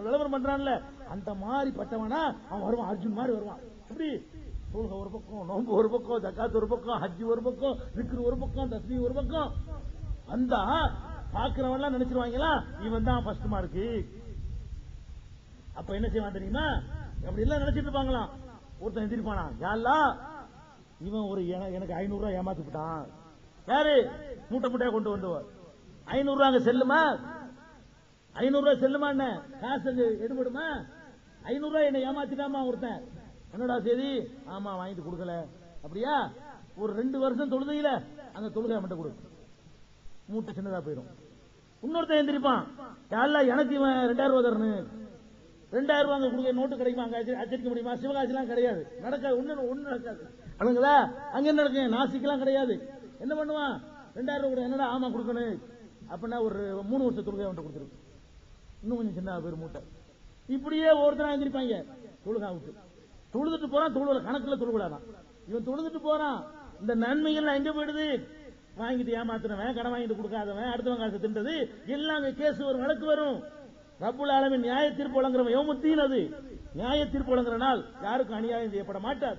விளம்பரம் பண்றான்ல அந்த மாதிரி பட்டவனா அவன் வருவான், அர்ஜுன் மாதிரி வருவான். எப்படி தொழுகை ஒரு பக்கம், நோன்பு ஒரு பக்கம், ஜக்காத் ஒரு பக்கம், ஹஜ் ஒரு பக்கம், திக்ர் ஒரு பக்கம், தஸ்பீஹ் ஒரு பக்கம். அந்த பாக்குறவன் நினைச்சிருவாங்களா இவன் தான் ஃபர்ஸ்ட் மார்க்கு. அப்ப என்ன செய்வான் தெரியுமா? அப்படி எல்லாம் நினைச்சிட்டு இருப்பாங்களாம். ஒருத்தன் எந்திரிப்பானா, யாரா இவன் ஒரு எனக்கு 500 ரூபாய் ஏமாத்தி விட்டான். யாரு? மூட்டை மூட்டையா கொண்டு வந்தவர். 500 ரூபாய் அங்க செல்லுமா? 500 ரூபாய் செல்லுமா? என்ன காசு எடுபடுமா? 500 ரூபாய் என்ன ஏமாத்திட்டாமா ஒருத்தன். என்னடா சரி, ஆமா வாங்கிட்டு கொடுக்கல. அப்படியா? ஒரு 2 வருஷம் தொழுதையில அந்த தொழுகை மட்டும் கொடு, மூட்டை சின்னதா போயிடும். இன்னொருத்தன் எந்திரிப்பான், யாரெல்லாம் எனக்கு இவன் 2000 ரூபாய் தரணும். 2000 ரூபாய் அங்க கொடுக்க நோட்டு கிடைக்குமா? அங்க அச்சடிக்க முடியுமா? சிவகாசி எல்லாம் கிடையாது, நடக்காது. ஒண்ணு நடக்காது. அணுங்களா அங்க என்ன நடக்கும்? நாசிக்கெல்லாம் கிடையாது. என்ன பண்ணுவான்? 2000 ரூபாய் கூட. என்னடா ஆமா கொடுக்கணும் அப்படின்னா ஒரு 3 வருஷம் தொழுகை அவன்கிட்ட கொடுத்துருக்கு. இன்னும் கொஞ்சம் சின்ன பேர் மூட்டை. இப்படியே ஒருத்தனா எந்திரிப்பாங்க, தொழுகா விட்டு தொழுதுட்டு போறான். தொழுவல கணக்குல தொழுவிடாதான். இவன் தொழுதுட்டு போறான். இந்த நன்மைகள் எங்க போயிடுது? வாங்கிட்டு ஏமாத்துறவன், கடன் வாங்கிட்டு கொடுக்காதவன், அடுத்தவன் காசு தின்றது எல்லாம் கேஸ் வரும், வழக்கு வரும். ரப்புல் ஆலமீன் நியாய தீர்ப்பு வழங்குறவன் யௌமுத்தீன். அது நியாய தீர்ப்பு வழங்குற நாள். யாருக்கும் அநியாயம் செய்யப்பட மாட்டார்.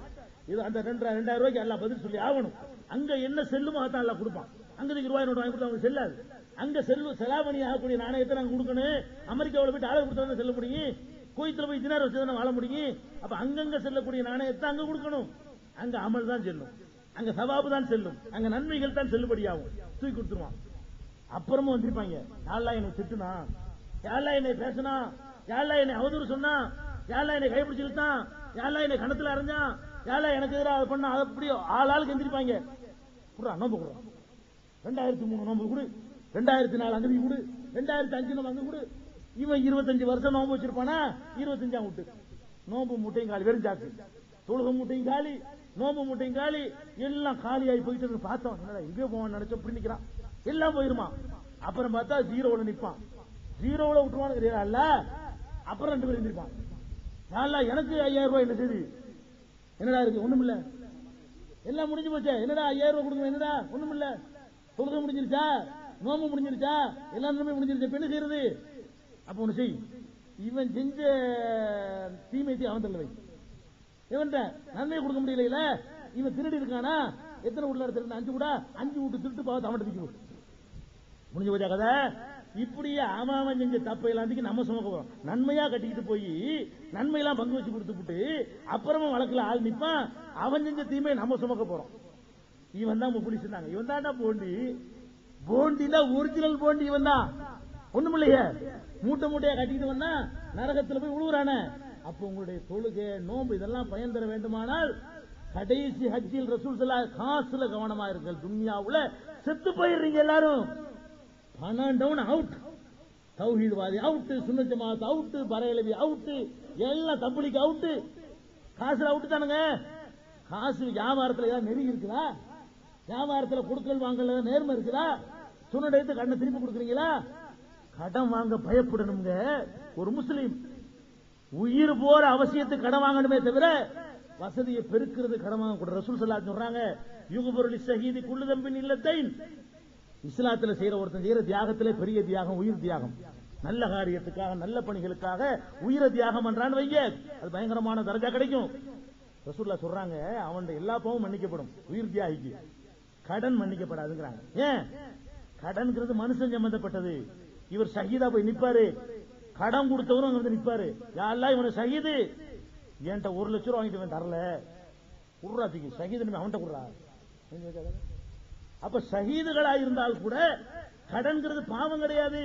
இது அந்த 2000 ரூபாய்க்கு எல்லாம் பதில் சொல்லி ஆகணும். அங்க என்ன செல்லுமோ அதான் எல்லாம் கொடுப்பான். அங்க ரூபாய் நோட்டு வாங்கி கொடுத்தா அவங்க செல்லாது. அங்க செலாவணி ஆகக்கூடிய நாணயத்தை நாங்க கொடுக்கணும். அமெரிக்காவில் போயிட்டு ஆளை கொடுத்தா செல்ல முடியும். கோயத்துல போய் தினார் வச்சு வாழ முடியும். அப்ப அங்கங்க செல்லக்கூடிய நாணயத்தை அங்க கொடுக்கணும். அங்க அமல் தான் செல்லும், அங்க சவாபு தான் செல்லும், அங்க நன்மைகள் தான் செல்லுபடியாகும். தூக்கி கொடுத்துருவான். அப்புறமும் வந்திருப்பாங்க, யாரெல்லாம் என்னை திட்டுனா, யாரெல்லாம் என்னை பேசினா, யாரெல்லாம் என்னை அவதூறு சொன்னா, யாரெல்லாம் என்னை கைப்பிடிச்சிருத்தான், யாரெல்லாம் என்னை கணத்துல அரைஞ்சான், யாரெல்லாம் எனக்கு எதிராக அதை பண்ணா, அப்படி ஆளாளுக்கு எந்திரிப்பாங்க. நோம்பு கொடு, 2003 நோம்பு கொடு, 2004 அங்க கொடு, 2005 நம்ம அங்க கொடு. இவன் 25 வருஷம் நோம்பு வச்சிருப்பானா, 25ஆம் விட்டு நோம்பு மூட்டையும் காலி, வெறும் சாக்கு. தொழுக மூட்டையும் காலி, நோம்பு மூட்டையும் காலி, எல்லாம் காலியாகி போயிட்டு பார்த்தோம். இங்கே போவான் நினைச்சோம், இப்படி நிக்கிறான், எல்லாம் போயிருமா. அப்புறம் பார்த்தா 0ல நிப்பான். 0ல விட்டுருவான்னு கிடையாது. அப்புறம் 2 பேர் நிற்பான். எனக்கு 5000 ரூபாய் என்ன செய்து, என்னடா இருக்கு? ஒண்ணுமில்ல, எல்லாம் முடிஞ்சு போச்சே. என்னடா 5000 ரூபாய் கொடுக்கணும்? என்னடா ஒண்ணுமில்ல, தொழுகை முடிஞ்சிருச்சா, நோம்பு முடிஞ்சிருச்சா, எல்லாருமே முடிஞ்சிருச்சு. என்ன செய்யறது? அப்ப ஒண்ணு செய், இவன் செஞ்ச தீமையை அவன் தள்ள வை. இவன் நன்மையை கொடுக்க முடியல. இவன் திருடி இருக்கானா? எத்தனை வீட்டுல திருடு? 5 கூட 5 வீட்டு திருட்டு பாவத்தை அவன் தூக்கி முடிஞ்சு போச்சா கதை. இப்படியே அவன் செஞ்ச தப்பை எல்லாம் நம்ம சுமக்க போறோம். நன்மையா கட்டிக்கிட்டு போய் நன்மையெல்லாம் பங்கு வச்சு கொடுத்துட்டு அப்புறமா வழக்குல ஆள் நிப்பான். அவன் செஞ்ச தீமையை நம்ம சுமக்க போறோம். இவன் தான் புலிச்சுனாங்க. இவன் தான்டா போண்டி. போண்டினா ஒரிஜினல் போண்டி இவன் தான். ஒண்ணுமில்லையே, மூட்டை மூட்டையா கட்டிக்கிட்டு வந்தா நரகத்தில் போய் விழுவுறானே. அப்ப உங்களுடைய தொழுகை, நோம்பு இதெல்லாம் பயன் தர வேண்டுமானால் கடைசி ஹஜ்ஜில் ரசூல் ஸல்லல்லாஹு அலைஹி காசுல கவனமா இருங்கள். துன்யாவுல செத்து போயிடுறீங்க எல்லாரும். பணம் டவுன் அவுட், தௌஹீத்வாதி அவுட், சுன்னத் ஜமாத் அவுட், பரேலவி அவுட், எல்லாம் தப்லீக் அவுட். காசுல அவுட் தானுங்க. காசு வியாபாரத்தில் ஏதாவது நெறி இருக்குதா? வியாபாரத்தில் கொடுக்கல் வாங்கல நேர்மை இருக்குதா? சுன்னத் எடுத்து கண்ணை திருப்பி கொடுக்குறீங்களா? கடன் வாங்க பயப்படணுங்க. ஒரு முஸ்லீம் உயிர் போற அவசியத்துக்கு கடன் வாங்கணுமே தவிர வசதியை பெருக்கிறது கடன் வாங்க கூட. ரசூல் ஸல்லல்லாஹு அலைஹி சொல்றாங்க, யுக்பரு லிஸ்ஸஹீதி குல்லு தம்பின் இல்லத்தைன். இஸ்லாத்துல செய்யற ஒருத்தன் செய்யற தியாகத்திலே பெரிய தியாகம் உயிர் தியாகம். நல்ல காரியத்துக்காக, நல்ல பணிகளுக்காக உயிரை தியாகம் பண்றான்னு வைங்க, அது பயங்கரமான தரஜா கிடைக்கும். ரசூலுல்லாஹ் சொல்றாங்க, அவன் எல்லா பாவமும் மன்னிக்கப்படும், உயிர் தியாகிக்கு கடன் மன்னிக்கப்படாதுங்கிறாங்க. ஏன்? கடன்கிறது மனுஷன் சம்பந்தப்பட்டது. இவர் ஷஹீதா போய் நிப்பாரு, கடன் கொடுத்தவரும் அங்க வந்து நிப்பாரு. யாரெல்லாம் இவனை ஷஹீது, என்கிட்ட 1 லட்சம் ரூபாய் வாங்கிட்டு தரல, குர்ராத்திக்கு ஷஹீது அவன்கிட்ட குர்ரா. அப்ப ஷஹீதுகளா இருந்தால் கூட கடன்கிறது பாவம் கிடையாது.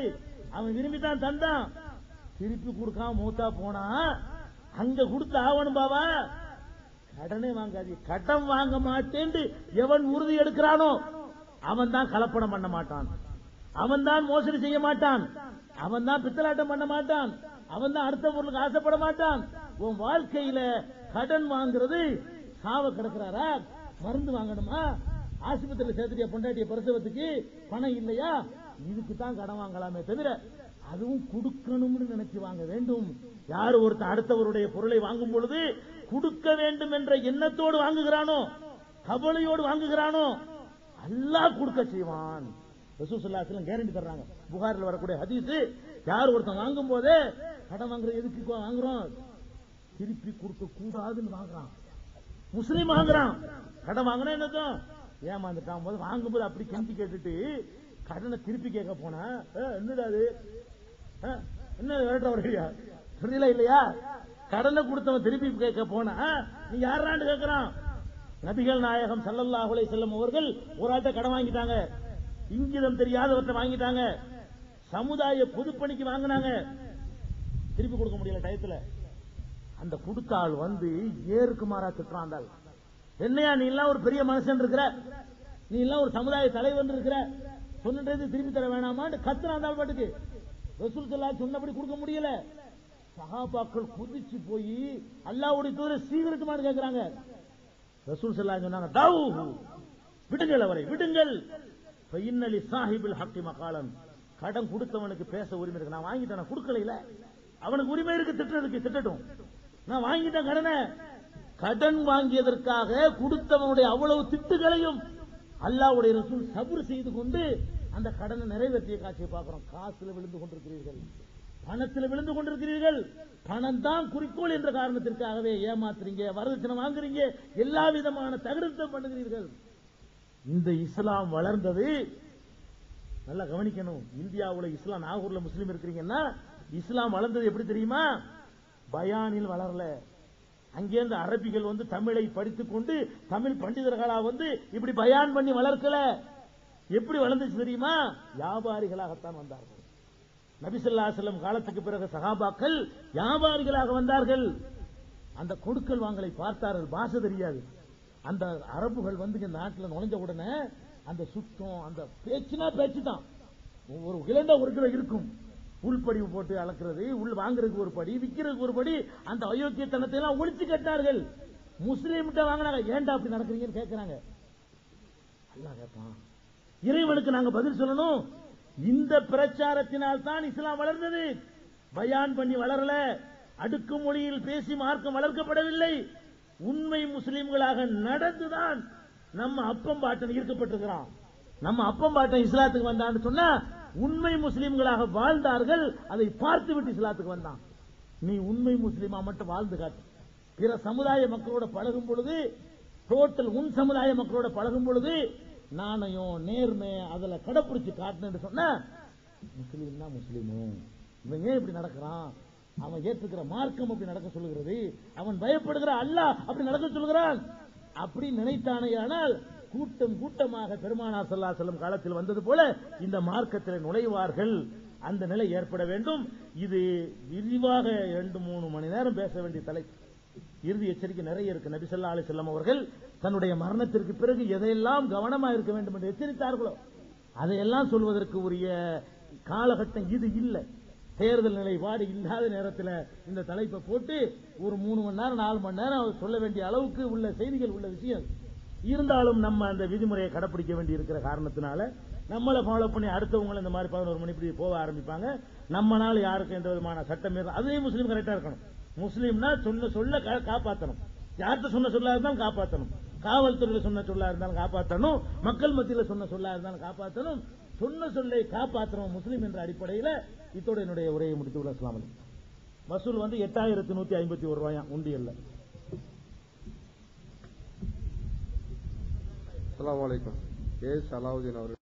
அவன் விரும்பித்தான் தந்தான், திருப்பி கொடுக்காம மூத்தா போனா அங்க கொடுத்து ஆவணும் பாவா. கடனே வாங்காது. கடன் வாங்க மாட்டேன்னு எவன் உறுதி எடுக்கிறானோ அவன் தான் கலப்படம் பண்ண மாட்டான், அவன் தான் மோசடி செய்ய மாட்டான், அவன் தான் பித்தலாட்டம் பண்ண மாட்டான், அவன் தான் அடுத்த பொருளுக்கு ஆசைப்பட மாட்டான். உன் வாழ்க்கையில கடன் வாங்குறது, சாவ கிடக்கிறாரா, மருந்து வாங்கணுமா, ஆஸ்பத்திரியில் சேர்த்துட்டிய பொண்டாட்டிய பிரசவத்துக்கு பணம் இல்லையா, இதுக்கு தான் கடன் வாங்கலாமே தவிர அதுவும் கொடுக்கணும்னு நினைச்சு வாங்க வேண்டும். யார் ஒருத்தர் அடுத்தவருடைய பொருளை வாங்கும் பொழுது கொடுக்க வேண்டும் என்ற எண்ணத்தோடு வாங்குகிறானோ, கவலையோடு வாங்குகிறானோ, அல்லாஹ் கொடுக்க செய்வான். ரசூல் ஸல்லல்லாஹு அலைஹி வஸல்லம் கேரண்டி தர்றாங்க. புகாரில் வரக்கூடிய ஹதீஸ், யார் ஒருத்தன் வாங்கும் போதே கடன் வாங்குற எதுக்கு வாங்குறோம்? திருப்பி கொடுக்க கூடாதுன்னு வாங்குறான். முஸ்லீம் வாங்குறான். கடன் வாங்கினா என்னதான் ஏமாந்துட்டான். போது வாங்கும்போது அப்படி கெஞ்சி கேட்டுட்டு கடனை திருப்பி கேட்க போனா என்னடா அது என்ன விரட்டா புரியல இல்லையா? கடனை கொடுத்தவன் திருப்பி கேட்க போனா நீ யாரான்னு கேட்கிறான். நபிகள் நாயகம் ஸல்லல்லாஹு அலைஹி வஸல்லம் அவர்கள் ஒரு ஆள்கிட்ட கடன் வாங்கிட்டாங்க. இங்கிதம் தெரியாதவற்றை வாங்கிட்டாங்க. சமுதாய பொதுப்பணிக்கு வாங்கினாங்க. திருப்பி கொடுக்க முடியல டயத்துல. அந்த கொடுத்த ஆள் வந்து ஏருக்கு மாறா திட்டுறான். என்னையா நீ எல்லாம் ஒரு பெரிய மனுஷன் இருக்கிற, நீ எல்லாம் ஒரு சமுதாய தலைவர் இருக்கிற, சொன்னது திருப்பி தர வேணாமான்னு கத்துறான். அந்த பாட்டுக்கு ரசூல் ஸல்லல்லாஹு சொன்னபடி கொடுக்க முடியல. சஹாபாக்கள் குதிச்சு போய் அல்லாஹ்வுடைய தூதரை சீக்கிரட்டுமான்னு கேட்கிறாங்க. ரசூல் ஸல்லல்லாஹு சொன்னாங்க, தாவூஹு விடுங்கள், அவரை விடுங்கள். ஃபஇன்னலி ஸாஹிபில் ஹக்கி மகாலன், கடன் கொடுத்தவனுக்கு பேச உரிமை இருக்கு. நான் வாங்கிட்டேன், கொடுக்கல, அவனுக்கு உரிமை இருக்கு திட்டுறதுக்கு, திட்டட்டும். நான் வாங்கிட்டேன் கடனை. கடன் வாங்கியதற்காக கொடுத்தவனுடைய அவ்வளவு திட்டுகளையும் அல்லாஹ்வுடைய ரசூல் சபுர் செய்து கொண்டு அந்த கடனை நிறைவேற்றிய காட்சியை பார்க்கிறோம். காசுல விழுந்து கொண்டிருக்கிறீர்கள், பணத்தில் விழுந்து கொண்டிருக்கிறீர்கள். பணம் தான் குறிக்கோள் என்ற காரணத்திற்காகவே ஏமாத்துறீங்க, வரதட்சணை வாங்குறீங்க, எல்லா விதமான தகுதித்தம் பண்ணுகிறீர்கள். இந்த இஸ்லாம் வளர்ந்தது நல்லா கவனிக்கணும். இந்தியாவுல இஸ்லாம், நாகூர்ல முஸ்லீம் இருக்கிறீங்கன்னா இஸ்லாம் வளர்ந்தது எப்படி தெரியுமா? பயானில் வளரல. அங்கேருந்து அரபிகள் வந்து தமிழை படித்துக் கொண்டு தமிழ் பண்டிதர்களா வந்து இப்படி பயான் பண்ணி வளர்க்கல. எப்படி வளர்ந்துச்சு தெரியுமா? வியாபாரிகளாகத்தான் வந்தார்கள். நபி ஸல்லல்லாஹு அலைஹி வஸல்லம் காலத்துக்கு பிறகு சஹாபாக்கள் வியாபாரிகளாக வந்தார்கள். அந்த கொடுக்கல் வாங்கலை பார்த்தார்கள். பாஷை தெரியாது. அந்த அரபுகள் வந்து இந்த நாட்டில் நுழைஞ்ச உடனே அந்த சுத்தம், அந்த பேச்சுனா பேச்சு தான். ஒரு கிலோ ஒரு கிலோ இருக்கும். உள்படிவு போட்டு அளக்கிறது, உள் வாங்குறதுக்கு ஒரு படி, விற்கிறதுக்கு ஒரு படி, அந்த அயோக்கியத்தனத்தை எல்லாம் ஒழிச்சு கட்டார்கள். முஸ்லீம்கிட்ட வாங்கினாங்க, ஏன்டா அப்படி நடக்கிறீங்கன்னு கேட்கிறாங்க. அல்லாஹ் கேட்பான், இறைவனுக்கு நாங்க பதில் சொல்லணும். இந்த பிரச்சாரத்தினால் தான் இஸ்லாம் வளர்ந்தது. பயான் பண்ணி வளரல, அடுக்குமொழியில் பேசி மார்க்கம் வளர்க்கப்படவில்லை. உண்மை முஸ்லீம்களாக நடந்துதான் நம்ம அப்பம் பாட்டன் ஈர்க்கப்பட்டிருக்கிறான். நம்ம அப்பம் பாட்டன் இஸ்லாத்துக்கு வந்தான்னு சொன்னா உண்மை முஸ்லீம்களாக வாழ்ந்தார்கள். அதை பார்த்து விட்டு இஸ்லாத்துக்கு வந்தான். நீ உண்மை முஸ்லீமா மட்டும் வாழ்ந்து காட்டு. பிற சமுதாய மக்களோட பழகும் பொழுது, டோட்டல் உன் சமுதாய மக்களோட பழகும் பொழுது நாணயம், நேர்மை அதுல கடைப்பிடிச்சு காட்டுன்னு சொன்ன முஸ்லீம்னா முஸ்லீமு, இவன் ஏன் இப்படி நடக்கிறான், அவன் ஏற்றுக்கிற மார்க்கம் அப்படி நடக்க சொல்லுகிறது, அவன் பயப்படுகிற அல்லாஹ் அப்படி நடக்க சொல்லுகிறான் அப்படி நினைத்தானேயானால் கூட்டம் கூட்டமாக பெருமானார் ஸல்லல்லாஹு அலைஹி வஸல்லம் காலத்தில் வந்தது போல இந்த மார்க்கத்தில் நுழைவார்கள். அந்த நிலை ஏற்பட வேண்டும். இது விரிவாக 2-3 மணி நேரம் பேச வேண்டிய தலைப்பு. இறுதி எச்சரிக்கை நிறைய இருக்கு. நபி ஸல்லல்லாஹு அலைஹி வஸல்லம் அவர்கள் தன்னுடைய மரணத்திற்கு பிறகு எதையெல்லாம் கவனமாக இருக்க வேண்டும் என்று எச்சரித்தார்களோ அதையெல்லாம் சொல்வதற்கு உரிய காலகட்டம் இது இல்லை. தேர்தல் நிலைப்பாடு இல்லாத நேரத்தில் இந்த தலைப்பை போட்டு ஒரு 3 மணி நேரம் 4 மணி நேரம் சொல்ல வேண்டிய அளவுக்கு உள்ள செய்திகள் உள்ள விஷயம். இருந்தாலும் நம்ம அந்த விதிமுறையை கடைப்பிடிக்க வேண்டி இருக்கிற காரணத்தினால நம்மளை ஃபாலோ பண்ணி அடுத்தவங்களும் இந்த மாதிரி 11 மணி இப்படி போக ஆரம்பிப்பாங்க. நம்மனால யாருக்கு எந்த விதமான சட்டம் அதே முஸ்லீம் கரெக்டா இருக்கணும். முஸ்லீம்னா சொல்ல காப்பாற்றணும். யார்கிட்ட சொன்ன சொல்லா இருந்தாலும் காப்பாற்றணும். காவல்துறையில சொன்ன சொல்லா இருந்தாலும் காப்பாற்றணும். மக்கள் மத்தியில் சொன்ன சொல்லா இருந்தாலும் காப்பாற்றணும். சொன்ன சொல்லை காப்பாற்றணும் முஸ்லீம் என்ற அடிப்படையில் இத்தோட என்னுடைய உரையை முடித்துள்ள. அஸ்ஸலாமு அலைக்கும். வசூல் வந்து 8151 ரூபாயா உண்டியல்ல. அஸ்ஸலாமு அலைக்கும். ஏ சலாவுதீன் அவர்கள்.